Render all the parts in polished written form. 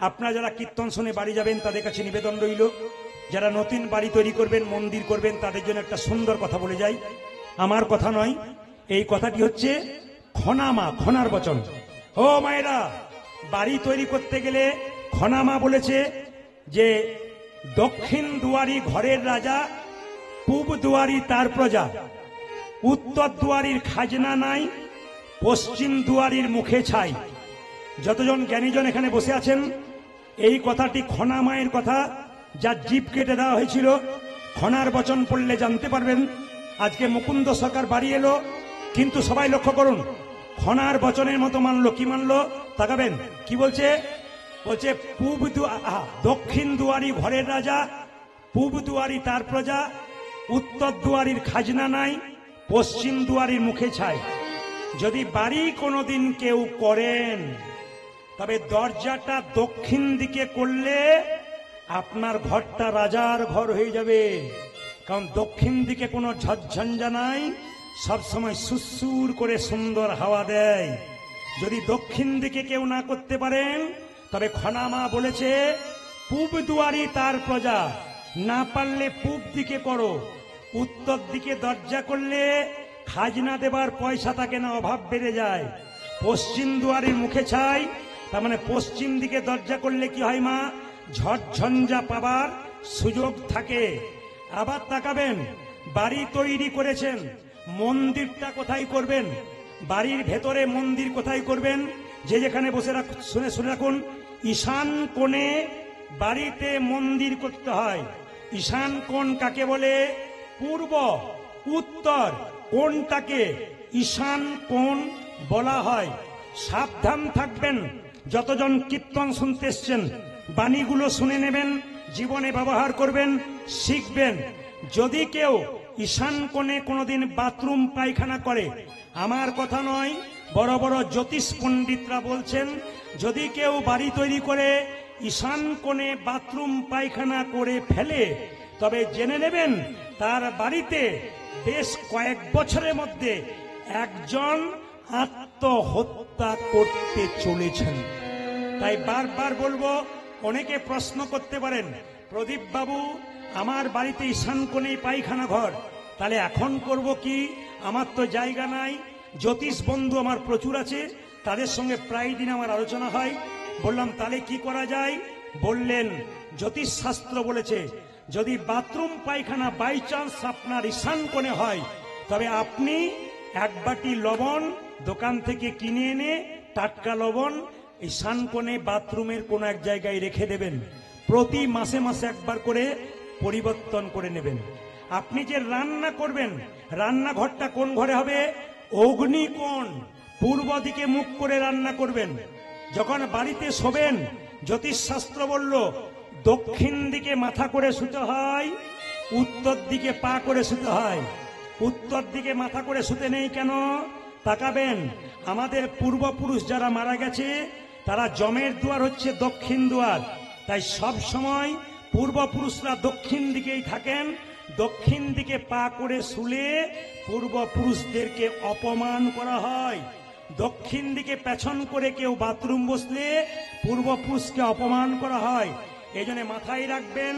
আপনারা যারা কীর্তন শুনে বাড়ি যাবেন তাদের কাছে নিবেদন রইল, যারা নতুন বাড়ি তৈরি করবেন, মন্দির করবেন, তাদের জন্য একটা সুন্দর কথা বলে যাই। আমার কথা নয়, এই কথাটি হচ্ছে খনামা, খনার বচন। ও মায়েরা, বাড়ি তৈরি করতে গেলে খনামা বলেছে যে দক্ষিণ দুয়ারি ঘরের রাজা, পূব দুয়ারি তার প্রজা, উত্তর দুয়ারির খাজনা নাই, পশ্চিম দুয়ারির মুখে ছাই। যতজন জ্ঞানীজন এখানে বসে আছেন, এই কথাটি খনা মায়ের কথা, যার জিভ কেটে দেওয়া হয়েছিল। খনার বচন পড়লে জানতে পারবেন আজকে মুকুন্দ সরকার বাড়ি এলো, কিন্তু সবাই লক্ষ্য করুন, খনার বচনের মতো মানলো। কি মানলো তাকাবেন, কি বলছে? বলছে দক্ষিণ দুয়ারি ঘরের রাজা, পূব দুয়ারি তার প্রজা, উত্তর দুয়ারির খাজনা নাই, পশ্চিম দুয়ারির মুখে ছাই। যদি বাড়ি কোনোদিন কেউ করেন, তবে দরজাটা দক্ষিণ দিকে করলে আপনার ঘরটা রাজার ঘর হয়ে যাবে। কারণ দক্ষিণ দিকে কোনো ঝঞ্ঝা নাই, সবসময় সুসুর করে সুন্দর হাওয়া দেয়। যদি দক্ষিণ দিকে কেউ না করতে পারেন, তবে খনামা বলেছে পূব দুয়ারি তার প্রজা, না পারলে পূব দিকে করো। উত্তর দিকে দরজা করলে খাজনা দেবার পয়সা থাকে না, অভাব বেড়ে যায়। পশ্চিম দুয়ারের মুখে ছাই, তার মানে পশ্চিম দিকে দরজা করলে কি হয় মা? ঝড়ঝঞ্ঝা পাবার সুযোগ থাকে। আবার তাকাবেন, বাড়ি তৈরি করেছেন, মন্দিরটা কোথায় করবেন? বাড়ির ভেতরে মন্দির কোথায় করবেন? যে যেখানে বসে শুনে রাখুন, ঈশান কোণে বাড়িতে মন্দির করতে হয়। ঈশান কোণ কাকে বলে? পূর্ব, উত্তর কোণটাকে ঈশান কোণ বলা হয়। সাবধান থাকবেন, যতজন কীর্তন শুনতে এসছেন, বাণীগুলো শুনে নেবেন, জীবনে ব্যবহার করবেন, শিখবেন। যদি কেউ ঈশান কোণে কোনোদিন বাথরুম পায়খানা করে, আমার কথা নয়, বড় বড় জ্যোতিষ পণ্ডিতরা বলছেন, যদি কেউ বাড়ি তৈরি করে ঈশান কোণে বাথরুম পায়খানা করে ফেলে, তবে জেনে নেবেন তার বাড়িতে বেশ কয়েক বছরের মধ্যে একজন আত্মহত্যা করতে চলেছেন। তাই বারবার বলবো, অনেকে প্রশ্ন করতে পারেন, প্রদীপ বাবু আমার বাড়িতে ঈশান কোণে পায়খানা ঘর, তাহলে এখন করব কি? আমার তো জায়গা নাই। জ্যোতিষ বন্ধু আমার প্রচুর আছে, তাদের সঙ্গে প্রায় দিন আমার আলোচনা হয়। বললাম তাহলে কি করা যায়? বললেন জ্যোতিষ শাস্ত্র বলেছে, যদি বাথরুম পায়খানা বাই চান্স আপনার ঈশান কোণে হয়, তবে আপনি এক বাটি লবণ দোকান থেকে কিনে এনে, টাটকা লবণ, ঈশান কোণে বাথরুমের কোন এক জায়গায় রেখে দেবেন। প্রতি মাসে মাসে একবার করে পরিবর্তন করে নেবেন। আপনি যে রান্না করবেন, রান্নাঘরটা কোন ঘরে হবে? অগ্নিকোণ, পূর্ব দিকে মুখ করে রান্না করবেন। যখন বাড়িতে শোবেন, জ্যোতিষশাস্ত্র বলল দক্ষিণ দিকে মাথা করে শুতে হয়, উত্তর দিকে পা করে শুতে হয়। উত্তর দিকে মাথা করে শুতে নেই কেন? তাকাবেন, আমাদের পূর্বপুরুষ যারা মারা গেছে, তারা যমের দুয়ার হচ্ছে দক্ষিণ দুয়ার। তাই সব সময় পূর্বপুরুষরা দক্ষিণ দিকেই থাকেন। দক্ষিণ দিকে পা করে শুলে পূর্বপুরুষদেরকে অপমান করা হয়। দক্ষিণ দিকে পেছন করে কেউ বাথরুম বসলে পূর্বপুরুষকে অপমান করা হয়। এই জন্য মাথায় রাখবেন,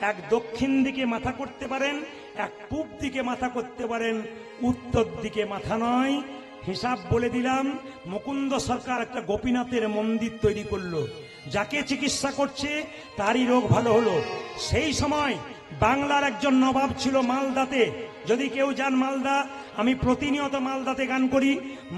এক দক্ষিণ দিকে মাথা করতে পারেন, এক পূব দিকে মাথা করতে পারেন, উত্তর দিকে মাথা নয়। হিসাব বলে দিলাম, মুকুন্দ সরকার একটা গোপীনাথের মন্দির তৈরি করলো, যাকে চিকিৎসা করছে তারই রোগ ভালো হলো। সেই সময় বাংলার একজন নবাব ছিল মালদাতে। যদি কেউ যান মালদা, আমি প্রতিনিয়ত মালদাতে গান করি।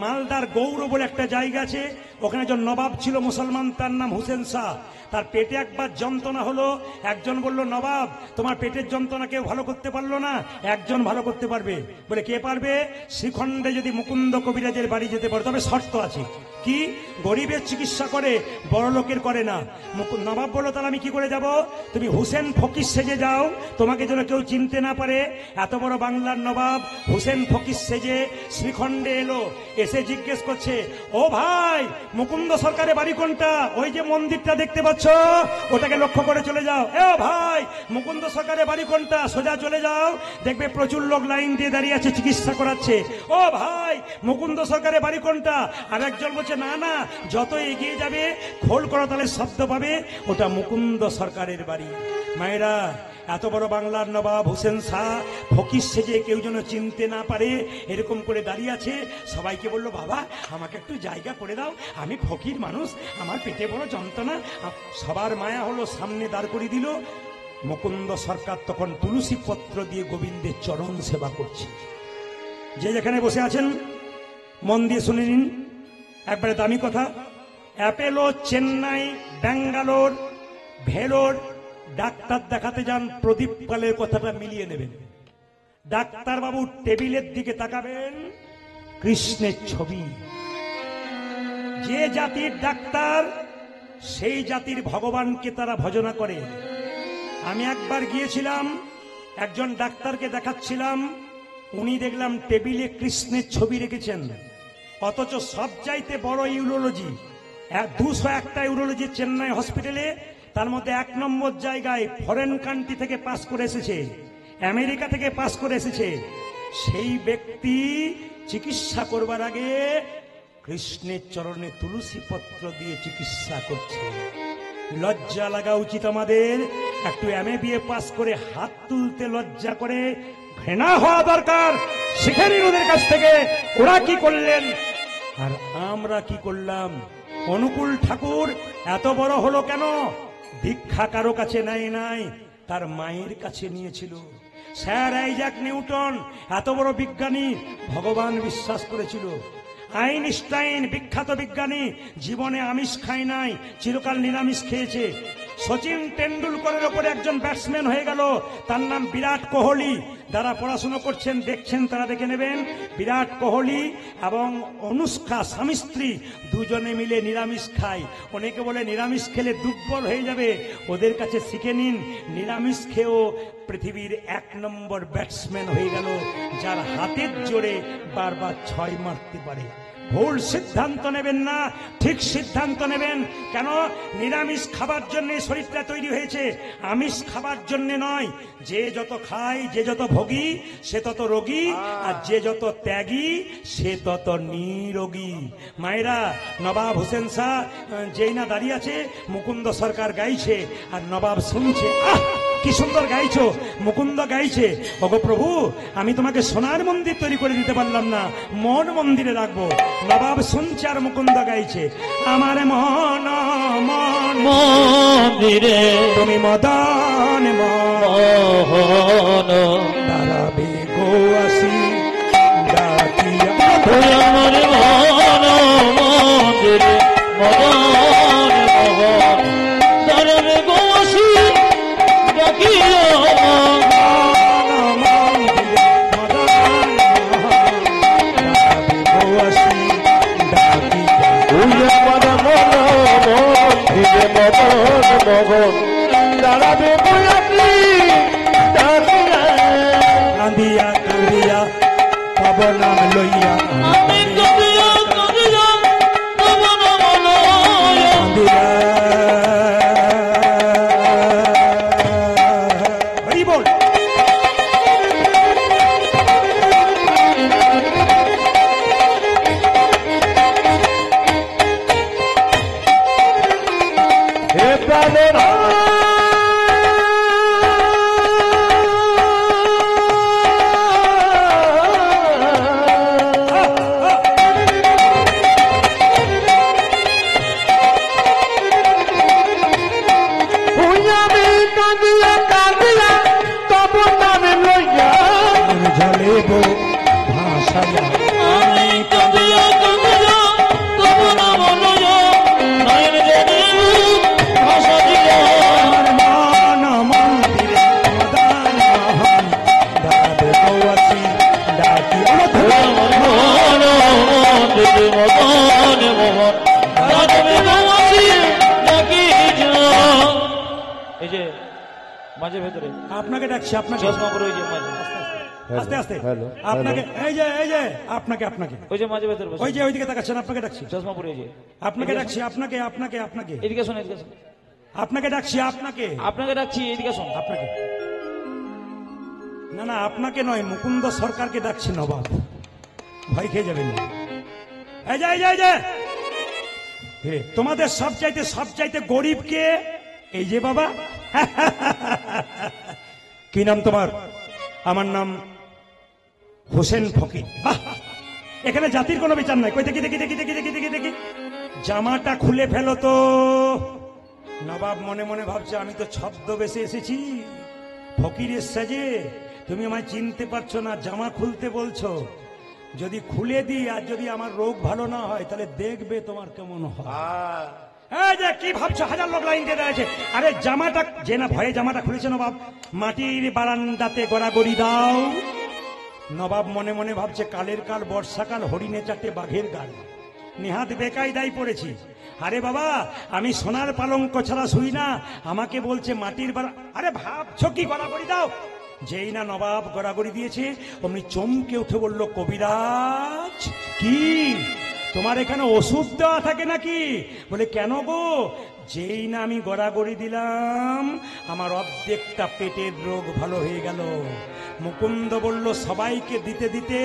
মালদার গৌর বলে একটা জায়গা আছে, ওখানে একজন নবাব ছিল মুসলমান, তার নাম হুসেন শাহ। তার পেটে একবার যন্ত্রণা হলো, একজন বলল, নবাব তোমার পেটের যন্ত্রণা কেউ ভালো করতে পারলো না, একজন ভালো করতে পারবে। বলে কে পারবে? শ্রীখণ্ডে যদি মুকুন্দ কবিরাজের বাড়ি যেতে পারো, তবে শর্ত আছে। কি? গরিবের চিকিৎসা করে, বড় লোকের করে না। নবাব বলল, তাহলে আমি কি করে যাব? তুমি হুসেন ফকির সেজে যাও, তোমাকে যেন কেউ চিনতে না পারে। এত বড় বাংলার নবাব হোসেন ফকির সেজে শ্রীখণ্ডে এলো, এসে জিজ্ঞেস করছে, ও ভাই মুকুন্দ সরকারের বাড়ি কোনটা? ওই যে মন্দিরটা দেখতে পাচ্ছ, ওটাকে লক্ষ্য করে চলে যাও। এ ভাই মুকুন্দ সরকারের বাড়ি কোনটা? সোজা চলে যাও, দেখবে প্রচুর লোক লাইন দিয়ে দাঁড়িয়ে আছে, চিকিৎসা করাচ্ছে। ও ভাই মুকুন্দ সরকারের বাড়ি কোনটা? আর একজন বলছে, না না, যত এগিয়ে যাবে খোল করতালের শব্দ পাবে, ওটা মুকুন্দ সরকারের বাড়ি। মায়েরা, এত বড় বাংলার নবাব হোসেন শাহ ফকির সেজে কেউ যেন চিনতে না পারে এরকম করে দাঁড়িয়ে আছে। সবাইকে বললো, বাবা আমাকে একটু জায়গা করে দাও, আমি ফকির মানুষ, আমার পেটে বড় যন্ত্রণা। সবার মায়া হলো, সামনে দাঁড় করে দিল। মুকুন্দ সরকার তখন তুলসী পত্র দিয়ে গোবিন্দের চরণ সেবা করছে। যে যেখানে বসে আছেন মন দিয়ে শুনে নিন, একবারে দামি কথা। অ্যাপেলো, চেন্নাই, ব্যাঙ্গালোর, ভেলোর ডাক্তার দেখাতে যান, প্রদীপ পালের কথাটা মিলিয়ে নেবেন। ডাক্তারবাবু টেবিলের দিকে তাকাবেন, কৃষ্ণের ছবি। যে জাতির ডাক্তার সেই জাতির ভগবানকে তারা ভজনা করে। আমি একবার গিয়েছিলাম, একজন ডাক্তারকে দেখাচ্ছিলাম, উনি দেখলাম টেবিলে কৃষ্ণের ছবি রেখেছেন, অথচ সব চাইতে বড় ইউরোলজি 201টা ইউরোলজি চেন্নাই হসপিটালে, তার মধ্যে 1 নম্বর জায়গায় ফরেন কান্ট্রি থেকে পাস করে এসেছে, আমেরিকা থেকে পাস করে এসেছে। সেই ব্যক্তি চিকিৎসা করবার আগে কৃষ্ণের চরণে তুলসী পত্র দিয়ে চিকিৎসা করছে। লজ্জা লাগা উচিত আমাদের। একটু MA পাস করে হাত তুলতে লজ্জা করে, ঘৃণা হওয়া দরকার। শিখে নিন ওদের কাছ থেকে, ওরা কি করলেন আর আমরা কি করলাম। অনুকূল ঠাকুর এত বড় হলো কেন? দীক্ষা কারো কাছে নাই, তার মায়ের কাছে নিয়েছিল। স্যার আইজাক নিউটন এত বড় বিজ্ঞানী, ভগবান বিশ্বাস করেছিল। আইনস্টাইন বিখ্যাত বিজ্ঞানী, জীবনে আমিষ খায় নাই, চিরকাল নিরামিষ খেয়েছে। সচিন টেন্ডুলকরের ওপরে একজন ব্যাটসম্যান হয়ে গেল, তার নাম বিরাট কোহলি। যারা পড়াশোনা করছেন দেখছেন তারা দেখে নেবেন, বিরাট কোহলি এবং অনুষ্কা স্বামী স্ত্রী দুজনে মিলে নিরামিষ খায়। অনেকে বলে নিরামিষ খেলে দুর্বল হয়ে যাবে, ওদের কাছে শিখে নিন, নিরামিষ খেয়েও পৃথিবীর 1 নম্বর ব্যাটসম্যান হয়ে গেল, যার হাতের জোরে বারবার 6 মারতে পারে। ভুল সিদ্ধান্ত নেবেন না, ঠিক সিদ্ধান্ত নেবেন। কেন? নিরামিষ খাবার জন্য শরীরটা তৈরি হয়েছে, আমিষ খাবার জন্য নয়। যে যত খায়, যে যত ভোগী সে তত রোগী, আর যে যত ত্যাগী সে তত নিরোগী। মায়েরা, নবাব হোসেন শাহ যেই না দাঁড়িয়ে আছে, মুকুন্দ সরকার গাইছে আর নবাব শুনছে। কি সুন্দর গাইছো, মুকুন্দ গাইছে। ওগো প্রভু, আমি তোমাকে সোনার মন্দির তৈরি করে দিতে পারলাম না, মন মন্দিরে রাখবো। নবাব শুনছে আর মুকুন্দ গাইছে, আমার মন মন্দিরে তুমি মদন মোহন দাঁড়াবে গো আসি ডাকিয়া। আমার মন মন্দিরে মদন মোহন দাঁড়াবে গো আসি ডাকিয়া। নাম লইয়া হরি বল। হে প্রাণেরা মাঝে ভেতরে আপনাকে ডাকছি, আপনাকে। চশমা পরে ওই যে মাঝে, আস্তে আস্তে আপনাকে, এই যে আপনাকে, আপনাকে ওই যে মাঝে ভেতরে বসে, ওই যে ওইদিকে তাকাচ্ছেন, আপনাকে ডাকছি, চশমা পরে ওই যে আপনাকে ডাকছি, আপনাকে আপনাকে আপনাকে এদিকে শোন, এদিকে শোন, আপনাকে ডাকছি, আপনাকে আপনাকে ডাকছি, এদিকে শোন। আপনাকে না না, আপনাকে নয়, মুকুন্দ সরকারকে ডাকছি নবাব, ভয় খেয়ে যাবেন না। এই যে এই যে এই যে তোমাদের সবচাইতে গরিব কে? এই যে বাবা। কি নাম তোমার? আমার নাম হোসেন ফকির। বাহ, এখানে জাতির কোনো বিচার নাই। কই দেখি দেখি দেখি দেখি দেখি দেখি দেখি জামাটা খুলে ফেলো তো। নবাব মনে মনে ভাবছে আমি তো ছদ্মবেশে এসেছি ফকিরের সাজে, তুমি আমায় চিনতে পারছো না, জামা খুলতে বলছো। যদি খুলে দিই আর যদি আমার রোগ ভালো না হয় তাহলে দেখবে তোমার কেমন হয়। এই যে কি ভাবছো, হাজার লোক লাইন দিয়ে আছে। আরে জামাটা যে না ভয়ে জামাটা খুলেছে নবাব, মাটির বারান্দাতে গড়াগড়ি দাও। নবাব মনে মনে ভাবছে কালের কাল বর্ষাকাল, হরিণে চাটে বাঘের গাল, নেহাত বেকায়দায় পড়েছি। আরে বাবা, আমি সোনার পালঙ্ক ছাড়া শুই না, আমাকে বলছে মাটির বারা। আরে ভাবছো কি, গড়াগড়ি দাও। যেই না নবাব গড়াগড়ি দিয়েছে অমনি চমকে উঠে বলল, কবিরাজ কি তোমার এখানে ওষুধ দেওয়া থাকে নাকি? বলে কেন গো? যেই না আমি গড়াগড়ি দিলাম আমার অর্ধেকটা পেটের রোগ ভালো হয়ে গেল। মুকুন্দ বলল, সবাইকে দিতে দিতে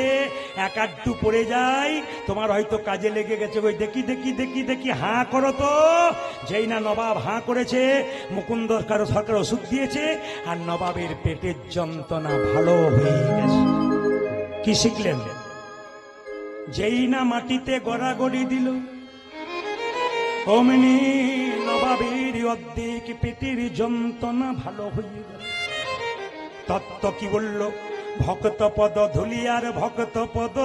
এক আধটু পড়ে যাই, তোমার হয়তো কাজে লেগে গেছে। ওই দেখি দেখি দেখি দেখি হাঁ করো তো। যেই না নবাব হাঁ করেছে, মুকুন্দ সরকার ওষুধ দিয়েছে আর নবাবের পেটের যন্ত্রণা ভালো হয়ে গেছে। কি শিখলেন? যেই না মাটিতে গড়াগড়ি দিল অমনি নবাবের অর্ধেক পেটের যন্ত্রণা ভালো হয়ে গেল। তত্ত্ব কি বলল? ভক্ত পদ ধুলি আর ভক্ত পদ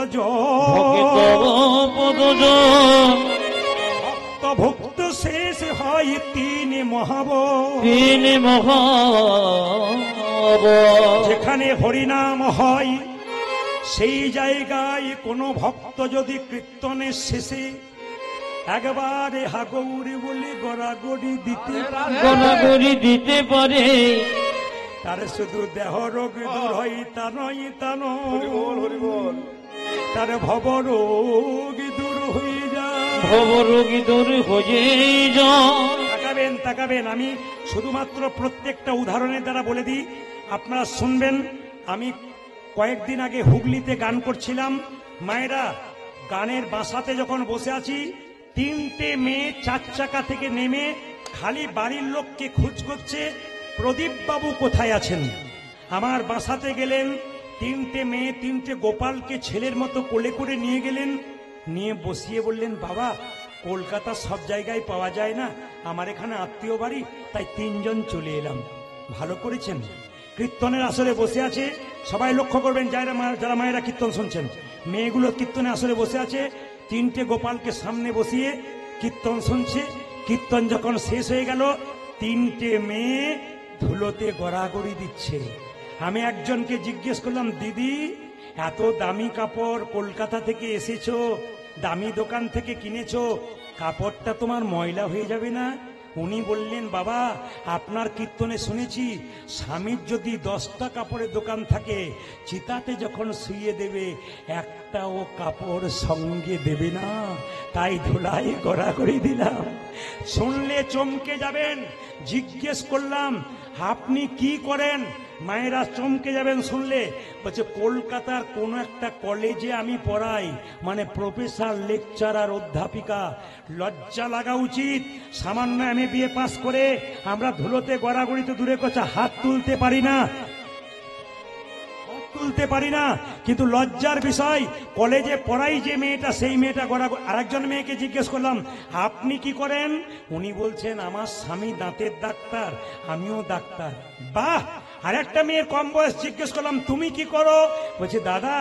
ভক্ত ভক্ত শেষ হয় তিন মহাব। যেখানে হরিনাম হয় সেই জায়গায় কোনো ভক্ত যদি কীর্তনের শেষে একবারে হাগৌরি বলে গড়াগড়ি দিতে পারে, তার শুধু দেহ রোগ দূর হয় তা নয়, তা নয়, তার ভব রোগ দূর হয়ে যায়, তাকাবেন তাকাবেন। আমি শুধুমাত্র প্রত্যেকটা উদাহরণের দ্বারা বলে দিই, আপনারা শুনবেন। আমি কয়েকদিন আগে হুগলিতে গান করছিলাম, মায়েরা গানের বাসাতে যখন বসে আছি, তিনটে মেয়ে 4 চাকা থেকে নেমে খালি বাড়ির লোককে খোঁজ করছে, প্রদীপ বাবু কোথায় আছেন। আমার বাসাতে গেলেন, তিনটে মেয়ে তিনটে গোপালকে ছেলের মতো কোলে করে নিয়ে গেলেন, নিয়ে বসিয়ে বললেন, বাবা কলকাতা সব জায়গায় পাওয়া যায় না, আমার এখানে আত্মীয় বাড়ি, তাই 3 জন চলে এলাম। ভালো করেছেন। কীর্তনের আসরে বসে আছে, সবাই লক্ষ্য করবেন যারা মায়েরা কীর্তন শুনছেন, মেয়েগুলো কীর্তনের আসরে বসে আছে, তিনটে গোপালকে সামনে বসিয়ে কীর্তন শুনছে। কীর্তন যখন শেষ হয়ে গেল, তিনটে মেয়ে ধুলোতে গড়াগড়ি দিচ্ছে। আমি একজনকে জিজ্ঞেস করলাম, দিদি এত দামি কাপড় কলকাতা থেকে এসেছো, দামি দোকান থেকে কিনেছো, কাপড়টা তোমার ময়লা হয়ে যাবে না? উনি বললেন, বাবা আপনার কীর্তনে শুনেছি স্বামীর যদি 10টা কাপড়ের দোকান থাকে, চিতাতে যখন শুয়ে দেবে একটাও কাপড় সঙ্গে দেবে না, তাই ধুলায় গড়াগড়ি দিলাম। শুনলে চমকে যাবেন। জিজ্ঞেস করলাম, আপনি কি করেন? মায়েরা চমকে যাবেন শুনলে। বলছে, কলকাতার কোন একটা কলেজে আমি পড়াই, মানে প্রফেসর, লেকচারার, অধ্যাপিকা। লজ্জা লাগা উচিত। সামান্য MA পাস করে আমরা ধুলোতে গড়াগড়িতে দূরে কথা হাত তুলতে পারি না, কিন্তু লজ্জার বিষয়, কলেজে পড়াই যে মেয়েটা, সেই মেয়েটা গড়াগড়ি। আরেকজন মেয়েকে জিজ্ঞেস করলাম, আপনি কি করেন? উনি বলছেন, আমার স্বামী দাঁতের ডাক্তার, আমিও ডাক্তার। বাহ! আরেকটা মেয়ের কম বয়স জিজ্ঞেস করলাম, তুমি কি করো? বলছে, দাদা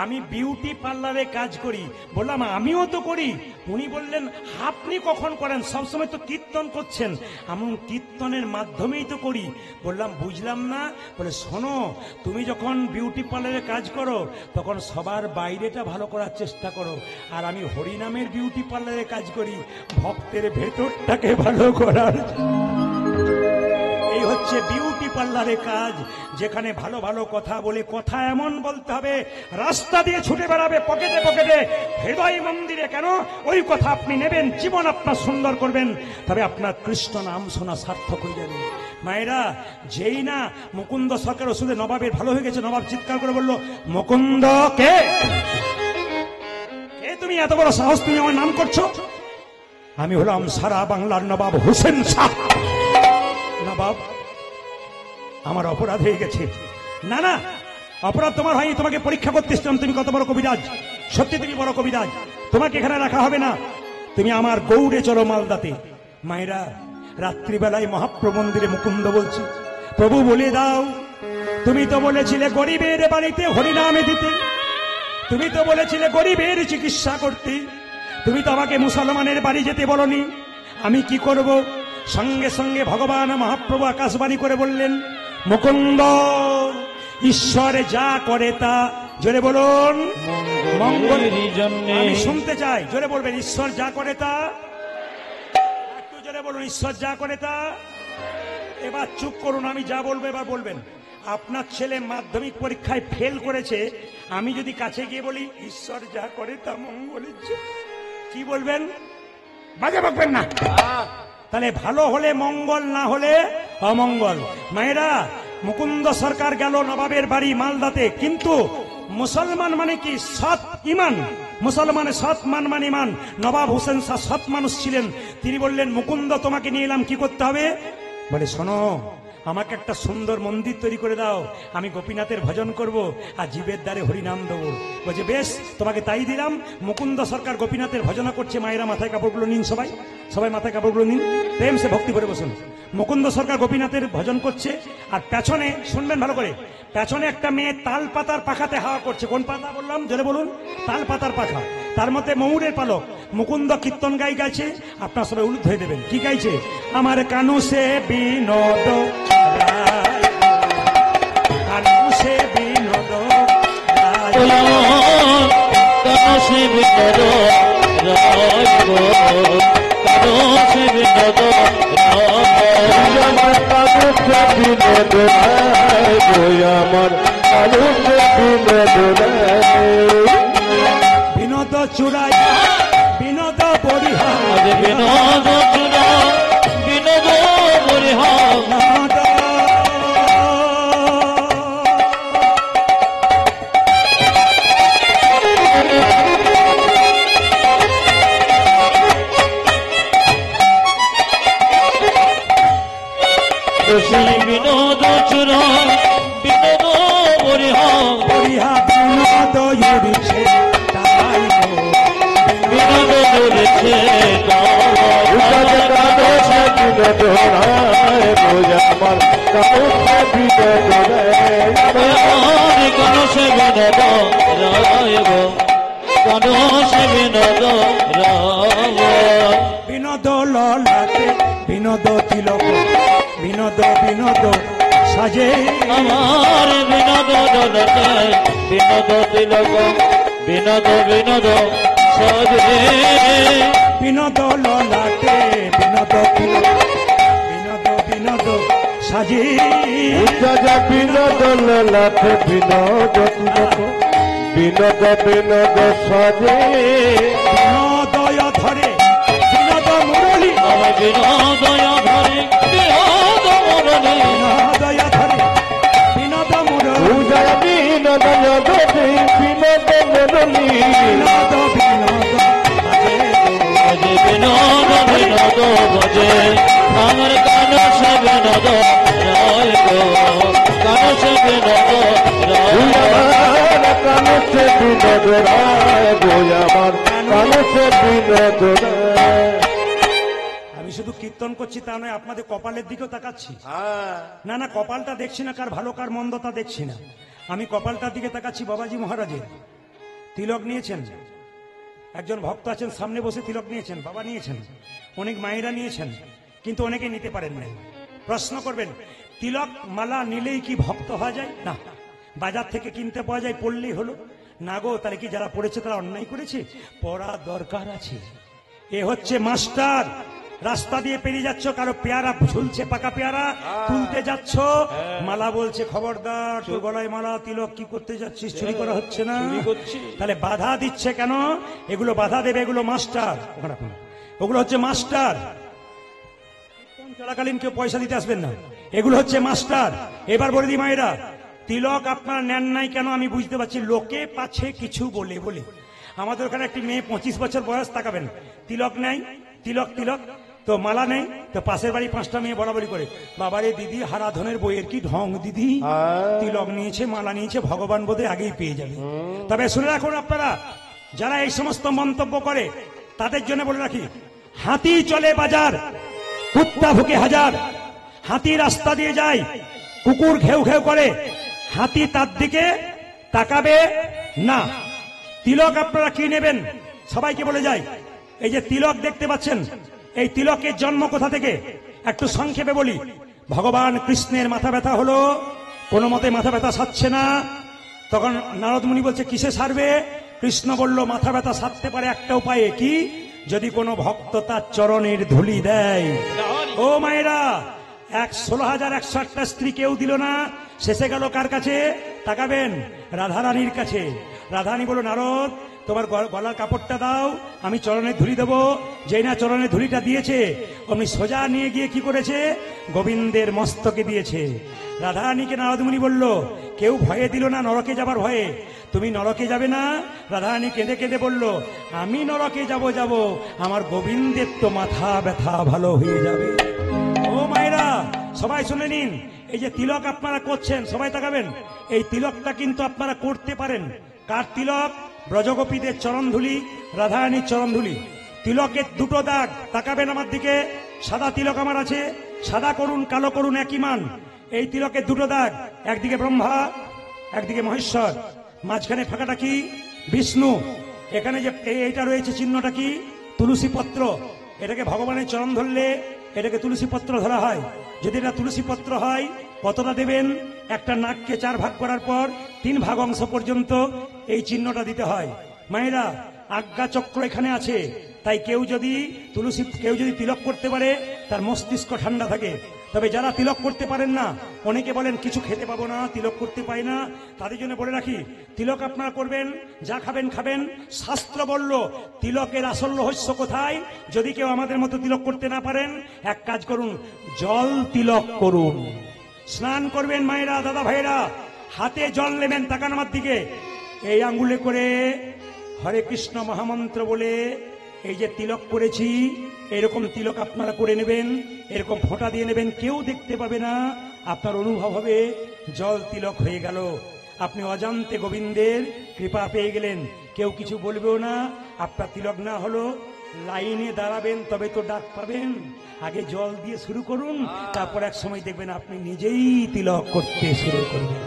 আমি বিউটি পার্লারে কাজ করি। বললাম, আমিও তো করি। উনি বললেন, আপনি কখন করেন? সবসময় তো কীর্তন করছেন। আমি কীর্তনের মাধ্যমেই তো করি। বললাম, বুঝলাম না। বলে, শোনো, তুমি যখন বিউটি পার্লারে কাজ করো তখন সবার বাইরেটা ভালো করার চেষ্টা করো, আর আমি হরিনামের বিউটি পার্লারে কাজ করি ভক্তের ভেতরটাকে ভালো করার। এই হচ্ছে হচ্ছে বিউটি পার্লারের কাজ, যেখানে ভালো ভালো কথা বলে, কথা এমন বলতে হবে রাস্তা দিয়ে ছুটে বেড়াবে পকেটে পকেটে, হৃদয় মন্দিরে কেন ওই কথা আপনি নেবেন, জীবন আপনার সুন্দর করবেন, তবে আপনার কৃষ্ণ নাম শোনা সার্থক হয়ে যাবে। মায়েরা, যেই না মুকুন্দ সরকার ওষুধে নবাবের ভালো হয়ে গেছে, নবাব চিৎকার করে বলল, মুকুন্দ কে? তুমি এত বড় সাহস, তুমি আমার নাম করছো? আমি হলাম সারা বাংলার নবাব হোসেন শাহ। নবাব, আমার অপরাধ হয়ে গেছে। না না, অপরাধ তোমার হয়নি, তোমাকে পরীক্ষা করতে এসেছিলাম তুমি কত বড় কবিরাজ। সত্যি তুমি বড় কবিরাজ, তোমাকে এখানে রাখা হবে না, তুমি আমার গৌড়ে চলো মালদাতে। মায়েরা, রাত্রিবেলায় মহাপ্রভু মন্দিরে মুকুন্দ বলছি, প্রভু বলে দাও, তুমি তো বলেছিলে গরিবের বাড়িতে হরিনামে দিতে, তুমি তো বলেছিলে গরিবের চিকিৎসা করতে, তুমি তো আমাকে মুসলমানের বাড়ি যেতে বলনি, আমি কি করব? সঙ্গে সঙ্গে ভগবান মহাপ্রভু আকাশবাণী করে বললেন, মুকুন্দ, ঈশ্বর যা করে তা, জোরে বলুন, মঙ্গলের জন্য। আমি শুনতে চাই, জোরে বলবেন, ঈশ্বর যা করে তা, একটু জোরে বলুন, ঈশ্বর যা করে তা। এবার চুপ করুন, আমি যা বলবো এবার বলবেন। আপনার ছেলে মাধ্যমিক পরীক্ষায় ফেল করেছে, আমি যদি কাছে গিয়ে বলি ঈশ্বর যা করে তা মঙ্গলের জন্য, কি বলবেন? বাজে বকবেন না। তাহলে ভালো হলে মঙ্গল, না হলে অমঙ্গল। মায়েরা, মুকুন্দ সরকার গেল নবাবের বাড়ি মালদাতে, কিন্তু মুসলমান মানে কি? সৎ ইমান। মুসলমানের সৎ মান মানে ইমান। নবাব হোসেন শাহ সৎ মানুষ ছিলেন। তিনি বললেন, মুকুন্দ, তোমাকে নিয়ে এলাম, কি করতে হবে? বলে, শোনো, আমাকে একটা সুন্দর মন্দির তৈরি করে দাও, আমি গোপীনাথের ভজন করব আর জীবের দ্বারে হরিনাম দেবো। বলছে, বেশ, তোমাকে তাই দিলাম। মুকুন্দ সরকার গোপীনাথের ভজনা করছে। মায়েরা, মাথায় কাপড়গুলো নিন, সবাই সবাই মাথায় কাপড়গুলো নিন, প্রেম সে ভক্তি করে বসুন। মুকুন্দ সরকার গোপীনাথের ভজন করছে, আর পেছনে শুনবেন ভালো করে, পেছনে একটা মেয়ে তাল পাতার পাখাতে হাওয়া করছে। কোন পাতা বললাম, জোরে বলুন? তাল পাতার পাখা, তার মধ্যে ময়ূরের পালক। মুকুন্দ কীর্তন গাইছে, আপনার সবাই উলুদ হয়ে দেবেন। কি গাইছে? আমার কানু সে বিনোদ, কানু সে বিনোদ, কানু সে বিনোদ, কানু সে বিনোদ, আমার কানু সে বিনোদ, আমার কানু সে বিনোদ, বিনোদ চূড়াই বিনোদ পরিহার, বিনোদ চূড়া বিনোদ পরিহার, বিনোদ চূড়া বিনোদ পরিহার, পরিহার বিনোদ উড়ছে তাই গো, বিনোদ উড়ছে কানু সে বিনোদ, আমার কানু সে বিনোদ, কানু সে বিনোদ রায় গো, কানু সে বিনোদ রায়। বিনোদ ললাটে বিনোদ তিলক, বিনোদ বিনোদ সাজে, আমার বিনোদ দলতে বিনোদ তিলক, বিনোদ বিনোদ সজে, বিনোদ ললাটে বিনোদ তিলক, বিনোদ বিনোদ সাজে, বিনোদ লাখ বিনোদ তিলক, বিনোদ বিনোদ সাজে, বিনোদয় ধরে বিনোদ মুরলী, আমার বিনোদয় ধরে বিনোদ মুরলী, বিনোদয় ধরে বিনোদ মুরলী, পূজা বিনোদ ধরে বিনোদ মুরলী, বিনোদ বিনোদ ভজে বিনোদ বিনোদ ভজে, আমার কানু সে বিনোদ রায় গো, কানু সে বিনোদ রায়। কানু সে বিনোদ রায় গো, আমার কানু সে বিনোদ রায়। আমি শুধু কীর্তন করছি তা নয়, আপনাদের কপালের দিকেও তাকাচ্ছি। না না, কপালটা দেখছি না, কার ভালো কার মন্দ তা দেখছি না, আমি কপালটার দিকে তাকাচ্ছি। বাবাজি মহারাজের তিলক নিয়েছেন, একজন ভক্ত আছেন সামনে বসে তিলক নিয়েছেন, বাবা নিয়েছেন, অনেক মায়েরা নিয়েছেন, কিন্তু অনেকে নিতে পারেন নাই। প্রশ্ন করবেন, তিলক মালা নিলেই কি ভক্ত হওয়া যায়? না, বাজার থেকে কিনতে পাওয়া যায়, পড়লেই হলো না গো। তাহলে কি যারা পড়েছে তারা অন্যায় করেছে? পড়া দরকার আছে। এ হচ্ছে মাস্টার, রাস্তা দিয়ে পেরিয়ে যাচ্ছ, কারো পেয়ারা ঝুলছে, পাকা পেয়ারা তুলতে যাচ্ছ, মালা বলছে খবরদার তোর গলায় মালা, তিলক কি করতে যাচ্ছিস, চুরি করা হচ্ছে না? চুরি করছি। তাহলে বাধা দিচ্ছে কেন? এগুলো বাধা দেবে, এগুলো মাস্টার, ওখানে রাখুন। ওগুলো হচ্ছে মাস্টার। চলাকালীন কেউ পয়সা দিতে আসবেন না, এগুলো হচ্ছে মাস্টার। এবার বলে দিই মায়েরা, তিলক আপনারা নেন নাই কেন আমি বুঝতে পারছি, লোকে পাচ্ছে কিছু বলে বলে। আমাদের ওখানে একটি মেয়ে 25 বছর বয়স, তাকাবেন, তিলক নেই, তিলক তিলক তো মালা নেই, তো পাশের বাড়ি 5টা মেয়ে বরাবরি করে, বাবারে দিদি হারাধনের বইয়ের কি ঢং দিদি, তিলক নিয়েছে, মালা নিয়েছে, ভগবান বোধে আগেই পেয়ে যাবে। তবে শুনে রাখুন আপনারা, যারা এই সমস্ত মন্তব্য করে তাদের জন্য বলে রাখি, হাতি চলে বাজার, কুত্তা ভুকে হাজার। হাতি রাস্তা দিয়ে যায়, কুকুর ঘেউ ঘেউ করে, হাতি তার দিকে তাকাবে না। তিলক আপনারা কি নেবেন সবাইকে বলে যায়, এই যে তিলক দেখতে পাচ্ছেন, এই তিলকের জন্ম কোথা থেকে একটু সংক্ষেপে বলি। ভগবান কৃষ্ণের মাথা ব্যথা হলো, কোনো মতে মাথা ব্যথা সারছে না, তখন নারদ মুনি বলছে কিসে সারবে? কৃষ্ণ বলল মাথা ব্যথা সারতে পারে একটা উপায়ে, কি? যদি কোনো ভক্ত তার চরণের ধুলি দেয়। ও মায়েরা, 16,108টা স্ত্রী কেউ দিল না, শেষে গেল কার কাছে? তাকাবেন, রাধারানীর কাছে। রাধারানী বলল নারদ তোমার গলার কাপড়টা দাও, আমি চরণের ধুলি দেবো। যেই না চরণের ধুলিটা দিয়েছে, অমনি সোজা নিয়ে গিয়ে কি করেছে? গোবিন্দের মস্তকে দিয়েছে। রাধারানীকে নারদ মুনি বলল, কেউ ভয়ে দিল না নরকে যাবার ভয়ে, তুমি নরকে যাবে না? রাধারানী কেঁদে কেঁদে বলল, আমি নরকে যাব, আমার গোবিন্দের তো মাথা ব্যথা ভালো হয়ে যাবে। ও মায়েরা, সবাই শুনে নিন, এই যে তিলক আপনারা করছেন, সবাই তাকাবেন, এই তিলকটা কিন্তু আপনারা করতে পারেন। কার তিলক? ব্রজগোপীদের চরণধুলি, রাধারানীর চরণধুলি। তিলকের দুটো দাগ, তাকাবেন আমার দিকে, সাদা তিলক আমার আছে, সাদা করুন কালো করুন একই মান। এই তিলকের দুটো দাগ, একদিকে ব্রহ্মা, একদিকে মহেশ্বর, মাঝখানে ফাঁকাটা কি? বিষ্ণু। এখানে যে এইটা রয়েছে চিহ্নটা কি? তুলসী পত্র। এটাকে ভগবানের চরণ ধরলে এটাকে তুলসী পত্র ধরা হয়। যদি এটা তুলসী পত্র হয়, কতটা দেবেন? একটা নাককে 4 ভাগ করার পর 3 ভাগ অংশ পর্যন্ত এই চিহ্নটা দিতে হয়। মায়েরা, আজ্ঞা চক্র এখানে আছে, তাই কেউ যদি তিলক করতে পারে তার মস্তিষ্ক ঠান্ডা থাকে। তবে যারা তিলক করতে পারেন না, অনেকে বলেন কিছু খেতে পাবো না, তিলক করতে পারি না, তাদের জন্য বলে রাখি, তিলক আপনারা করবেন, যা খাবেন খাবেন। শাস্ত্র বলল তিলকের আসল রহস্য কোথায়? যদি কেউ আমাদের মতো তিলক করতে না পারেন, এক কাজ করুন, জল তিলক করুন। স্নান করবেন মায়েরা, দাদা ভাইরা, হাতে জল নেবেন, তাকান আমার দিকে, এই আঙ্গুলে করে হরে কৃষ্ণ মহামন্ত্র বলে এই যে তিলক করেছি, এরকম তিলক আপনারা করে নেবেন, এরকম ফোঁটা দিয়ে নেবেন, কেউ দেখতে পাবে না, আপনার অনুভব হবে জল তিলক হয়ে গেল। আপনি অজান্তে গোবিন্দের কৃপা পেয়ে গেলেন, কেউ কিছু বলবেও না। আপনার তিলক না হলো, লাইনে দাঁড়াবেন, তবে তো ডাক পাবেন। আগে জল দিয়ে শুরু করুন, তারপর এক সময় দেখবেন আপনি নিজেই তিলক করতে শুরু করবেন।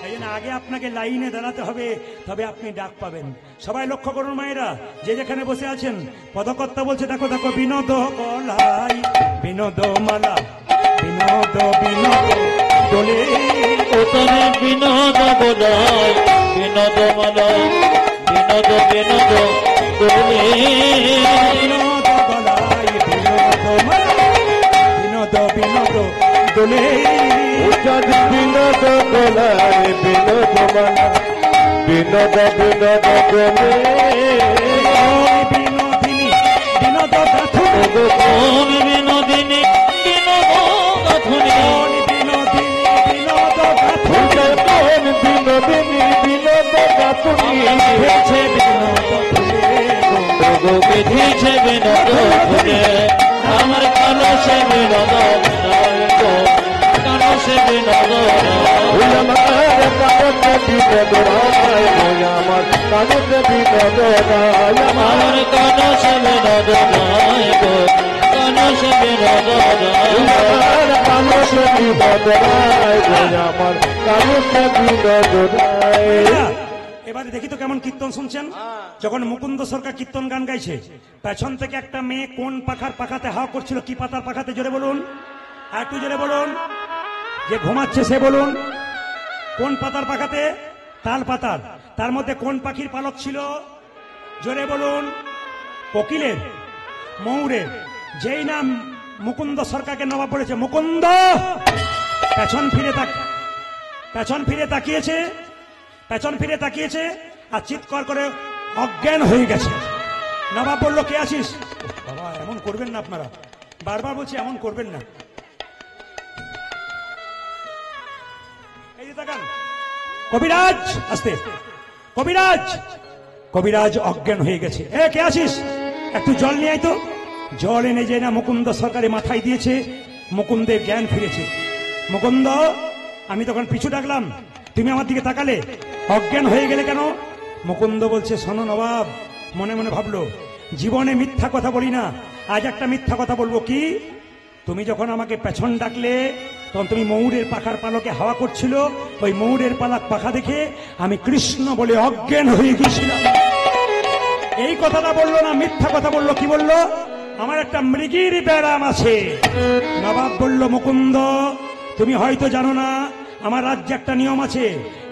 এই জন্য আগে আপনাকে লাইনে দাঁড়াতে হবে, তবে আপনি ডাক পাবেন। সবাই লক্ষ্য করুন মায়েরা, যে যেখানে বসে আছেন, পদকর্তা বলছে দেখো দেখো, বিনোদ গলাই বিনোদ মালা, বিনোদ বিনোদ দোলে, ওতনে বিনোদ গলাই বিনোদ মালা, বিনোদ বিনোদ দোলে, বিনোদ গলাই বিনোদ মালা, বিনোদ বিনোদ দোলে, বিনোদ গলায় বিনোদ মালা, বিনোদ বিনোদ দোলে, বিনোদিনী বিনোদ গাথুনি, কোন বিনোদিনী বিনোদ গাথুনি, বিনোদিনী বিনোদ গাথুনি, কোন বিনোদিনী বিনোদ গাথুনি, হয়েছে বিনোদ ফুলে গো। গোকে দিয়েছে বিনোদ ফুলে, আমার কালো সে বিনোদ রায় গো, কালো সে বিনোদ আমার কানতে বিনোদ রায়, আমার কানতে বিনোদ রায়, আমার কালো সে বিনোদ রায় গো, কালো সে বিনোদ রায়, আমার কানতে বিনোদ রায়, আমার কানতে বিনোদ রায়। এবারে দেখি তো কেমন কীর্তন শুনছেন। যখন মুকুন্দ সরকার কীর্তন গান গাইছে, পেছন থেকে একটা মেয়ে কোন পাখার পাখাতে হাওয়া করছিল, কি পাতার পাখাতে, জোরে বলুন, আর একটু জোরে বলুন। যে ঘুমাচ্ছে সে বলুন, কোন পাতার পাখাতে? তাল পাতার। তার মধ্যে কোন পাখির পালক ছিল? জোরে বলুন। কোকিলের, ময়ূরের। যেই নাম মুকুন্দ সরকারকে নবাব বলেছে, মুকুন্দ পেছন ফিরে তাকিয়েছে আর চিৎকার করে অজ্ঞান হয়ে গেছে। নবাব বলল, কে আছিস? বাবা এমন করবেন না, আপনারা বারবার বলছি এমন করবেন না। এই যে তাকান, কবিরাজ আস্তে, কবিরাজ অজ্ঞান হয়ে গেছে। এ কে আছিস? একটু জল নিয়ে আয় তো। জল এনে যে না মুকুন্দ সরকারের মাথায় দিয়েছে, মুকুন্দের জ্ঞান ফিরেছে। মুকুন্দ, আমি তখন পিছু ডাকলাম, তুমি আমার দিকে তাকালে, অজ্ঞান হয়ে গেলে কেন? মুকুন্দ বলছে, শোনো নবাব, মনে মনে ভাবলো, জীবনে মিথ্যা কথা বলি না, আজ একটা মিথ্যা কথা বলবো। কি? তুমি যখন আমাকে পেছন ডাকলে তখন তুমি ময়ূরের পাখার পালকে হাওয়া করছিল, ওই ময়ূরের পাখা দেখে আমি কৃষ্ণ বলে অজ্ঞান হয়ে গিয়েছিলাম। এই কথাটা বললো না, মিথ্যা কথা বললো। কি বললো? আমার একটা মৃগীর ব্যারাম আছে। নবাব বলল, মুকুন্দ তুমি হয়তো জানো না, আমার রাজ্যে একটা নিয়ম আছে,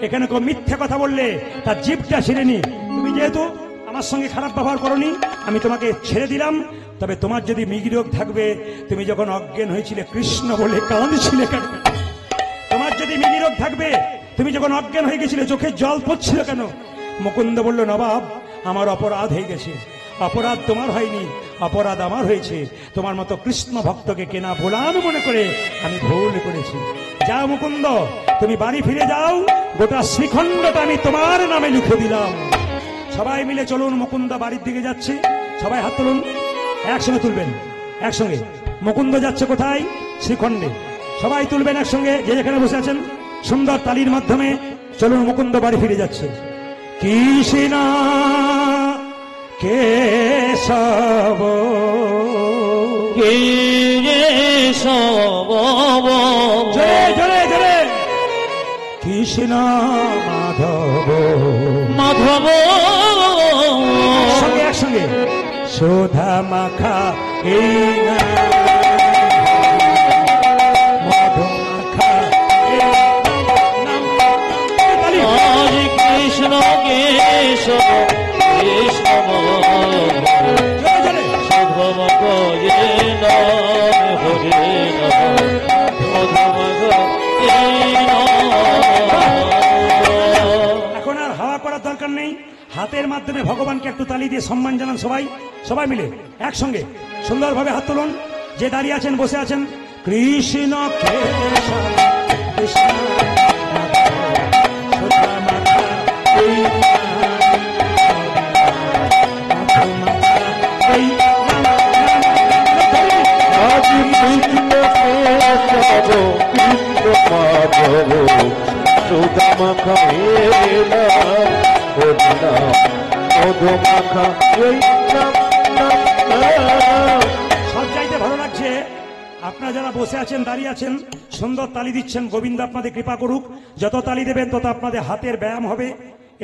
এখানে কেউ মিথ্যা কথা বললে তার জিভটা ছিঁড়ে নি। তুমি যেহেতু আমার সঙ্গে খারাপ ব্যবহার করনি, আমি তোমাকে ছেড়ে দিলাম। তবে তোমার যদি মৃগীরোগ থাকবে, তুমি যখন অজ্ঞান হয়েছিলে কৃষ্ণ বলে কাঁদছিলে কেন? তোমার যদি মৃগীরোগ থাকবে, তুমি যখন অজ্ঞান হয়ে গেছিলে চোখে জল পড়ছিল কেন? মুকুন্দ বলল, নবাব আমার অপরাধ হয়ে গেছে। অপরাধ তোমার হয়নি, অপরাধ আমার হয়েছে। তোমার মতো কৃষ্ণ ভক্তকে কেনা গোলাম মনে করে আমি ভুল করেছি। যাও মুকুন্দ, তুমি বাড়ি ফিরে যাও, গোটা শ্রীখণ্ডটা আমি তোমার নামে লিখে দিলাম। সবাই মিলে চলুন, মুকুন্দ বাড়ির দিকে যাচ্ছে। সবাই হাত তুলুন, একসঙ্গে তুলবেন, একসঙ্গে। মুকুন্দ যাচ্ছে কোথায়? শ্রীখণ্ডে। সবাই তুলবেন একসঙ্গে, যে যেখানে বসে আছেন। সুন্দর তালির মাধ্যমে চলুন, মুকুন্দ বাড়ি ফিরে যাচ্ছে। কৃষ্ণ কেশব জয় জয় জয়, কৃষ্ণ মাধব একসঙ্গে সুধা মাখা এই মধু মাখা কৃষ্ণ কেশব কৃষ্ণ এখন আর হাওয়া করার দরকার নেই, হাতের মাধ্যমে ভগবানকে একটু তালি দিয়ে সম্মান জানান। সবাই মিলে একসঙ্গে সুন্দরভাবে হাত তুলুন। যে দাঁড়িয়ে আছেন, বসে আছেন, কৃষ্ণ কৃষ্ণ সব চাইতে ভালো লাগছে আপনারা যারা বসে আছেন, দাঁড়িয়ে আছেন, সুন্দর তালি দিচ্ছেন। গোবিন্দ আপনাদের কৃপা করুক। যত তালি দেবেন তত আপনাদের হাতের ব্যায়াম হবে।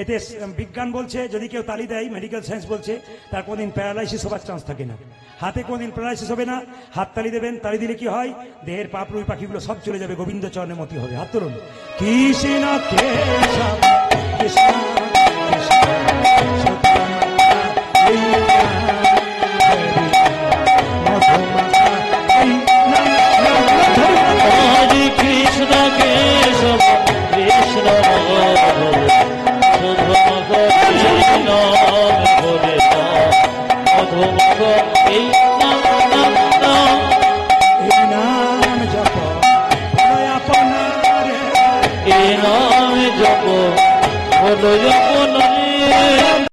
এতে বিজ্ঞান বলছে, যদি কেউ তালি দেয়, মেডিকেল সায়েন্স বলছে, তার কোনদিন প্যারালাইসিস হবার চান্স থাকে না। হাতে কোনদিন প্যারালাইসিস হবে না। হাত তালি দেবেন, তালি দিলে কি হয়, দেহের পাপ রুই পাখিগুলো সব চলে যাবে, গোবিন্দ চরণে মতি হবে। হাত তুলুন। কৃষ্ণ কেশব কৃষ্ণ কৃষ্ণ কেশব কৃষ্ণ জপ